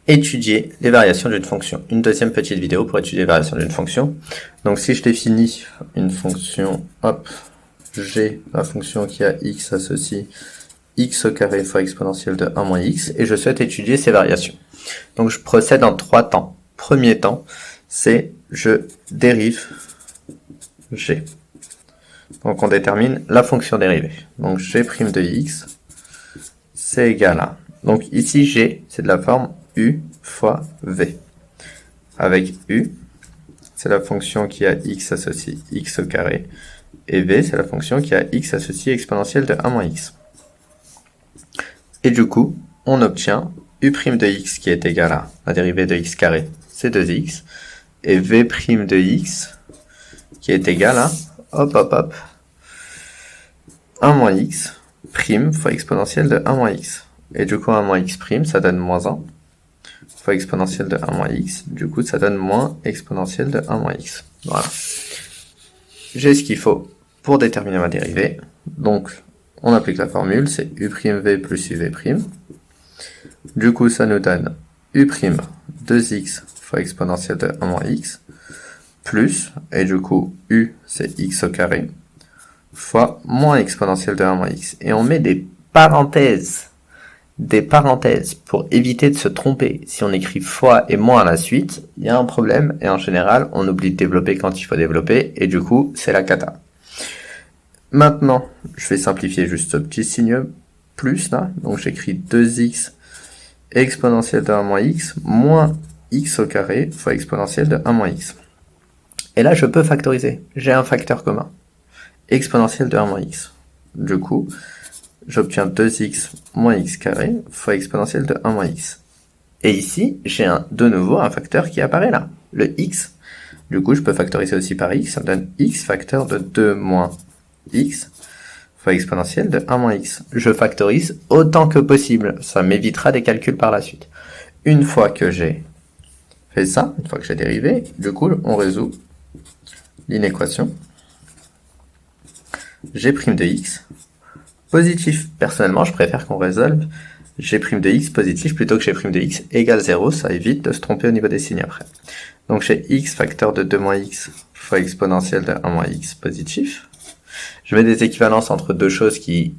Étudier les variations d'une fonction. Une deuxième petite vidéo pour étudier les variations d'une fonction. Donc si je définis une fonction, hop, j'ai la fonction qui a x associe x au carré fois exponentielle de 1 moins x, et je souhaite étudier ces variations. Donc je procède en 3 temps. Premier temps, c'est je dérive g. Donc on détermine la fonction dérivée. Donc g' de x, c'est égal à... Donc ici g, c'est de la forme u fois v. Avec u, c'est la fonction qui a x associe x au carré, et v, c'est la fonction qui a x associe exponentielle de 1 moins x. Et du coup, on obtient u' de x qui est égal à la dérivée de x carré, c'est 2x, et v' de x qui est égal à, hop hop hop, 1 moins x prime fois exponentielle de 1 moins x. Et du coup, 1 moins x prime, ça donne moins 1, fois exponentielle de 1 moins x, du coup, ça donne moins exponentielle de 1 moins x. Voilà. J'ai ce qu'il faut pour déterminer ma dérivée. Donc, on applique la formule, c'est u'v plus uv'. Du coup, ça nous donne u', 2x fois exponentielle de 1 moins x, plus, et du coup, u, c'est x au carré, fois moins exponentielle de 1 moins x. Et on met des parenthèses pour éviter de se tromper. Si on écrit fois et moins à la suite, il y a un problème, et en général, on oublie de développer quand il faut développer, et du coup, c'est la cata. Maintenant, je vais simplifier juste ce petit signe plus, là. Donc j'écris 2x exponentielle de 1 moins x, moins x au carré, fois exponentielle de 1 moins x. Et là, je peux factoriser. J'ai un facteur commun. Exponentielle de 1 moins x. Du coup, j'obtiens 2x moins x carré fois exponentielle de 1 moins x. Et ici, j'ai de nouveau un facteur qui apparaît là, le x. Du coup, je peux factoriser aussi par x, ça me donne x facteur de 2 moins x fois exponentielle de 1 moins x. Je factorise autant que possible, ça m'évitera des calculs par la suite. Une fois que j'ai fait ça, une fois que j'ai dérivé, du coup, on résout l'inéquation g' de x positif. Personnellement, je préfère qu'on résolve g' de x positif plutôt que g' de x égale 0, ça évite de se tromper au niveau des signes après. Donc j'ai x facteur de 2 moins x fois exponentielle de 1 moins x positif. Je mets des équivalences entre deux choses qui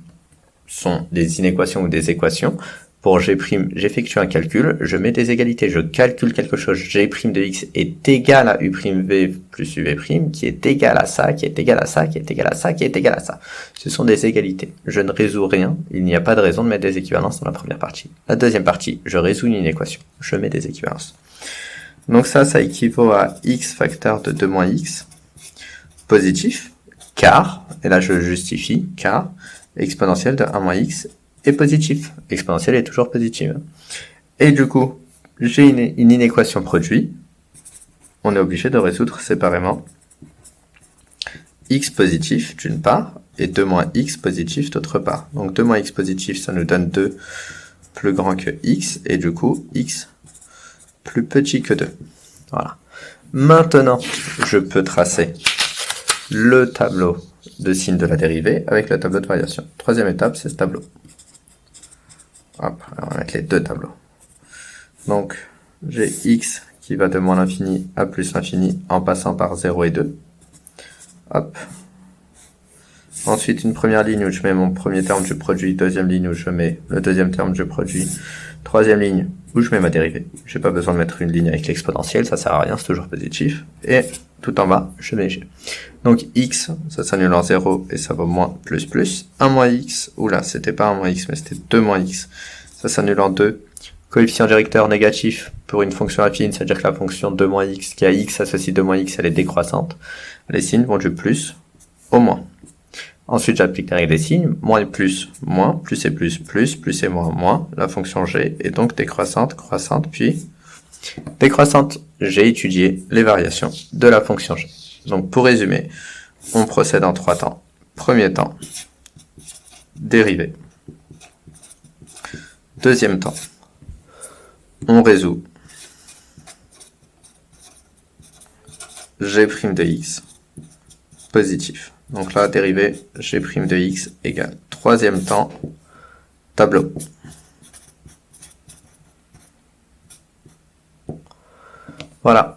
sont des inéquations ou des équations. Pour g', j'effectue un calcul, je mets des égalités, je calcule quelque chose, g' de x est égal à u'v plus uv', qui est égal à ça, qui est égal à ça, qui est égal à ça, qui est égal à ça. Ce sont des égalités. Je ne résous rien, il n'y a pas de raison de mettre des équivalences dans la première partie. La deuxième partie, je résous une inéquation, je mets des équivalences. Donc ça équivaut à x facteur de 2 moins x positif, car, et là je justifie, car exponentielle de 1 moins x est positif. Exponentielle est toujours positive. Et du coup, j'ai une inéquation produit. On est obligé de résoudre séparément x positif d'une part et 2 moins x positif d'autre part. Donc 2 moins x positif, ça nous donne 2 plus grand que x, et du coup, x plus petit que 2. Voilà. Maintenant, je peux tracer le tableau de signe de la dérivée avec le tableau de variation. Troisième étape, c'est ce tableau. Hop, on va mettre les deux tableaux. Donc, j'ai x qui va de moins l'infini à plus l'infini en passant par 0 et 2. Hop. Ensuite, une première ligne où je mets mon premier terme du produit, deuxième ligne où je mets le deuxième terme du produit, troisième ligne où je mets ma dérivée. J'ai pas besoin de mettre une ligne avec l'exponentielle, ça sert à rien, c'est toujours positif. Et tout en bas, je mets g. Donc x, ça s'annule en 0 et ça vaut moins plus plus. 1 moins x, oula, c'était pas 1 moins x, mais c'était 2 moins x. Ça s'annule en 2. Coefficient directeur négatif pour une fonction affine, c'est-à-dire que la fonction 2 moins x qui a x associe 2 moins x, elle est décroissante. Les signes vont du plus au moins. Ensuite, j'applique la règle des signes, moins et plus et plus et moins, moins. La fonction g est donc décroissante, croissante, puis décroissante. J'ai étudié les variations de la fonction g. Donc, pour résumer, on procède en 3 temps. Premier temps, dérivée. Deuxième temps, on résout g' de x positif. Donc là, dérivée g' de x égale. Troisième temps, tableau. Voilà.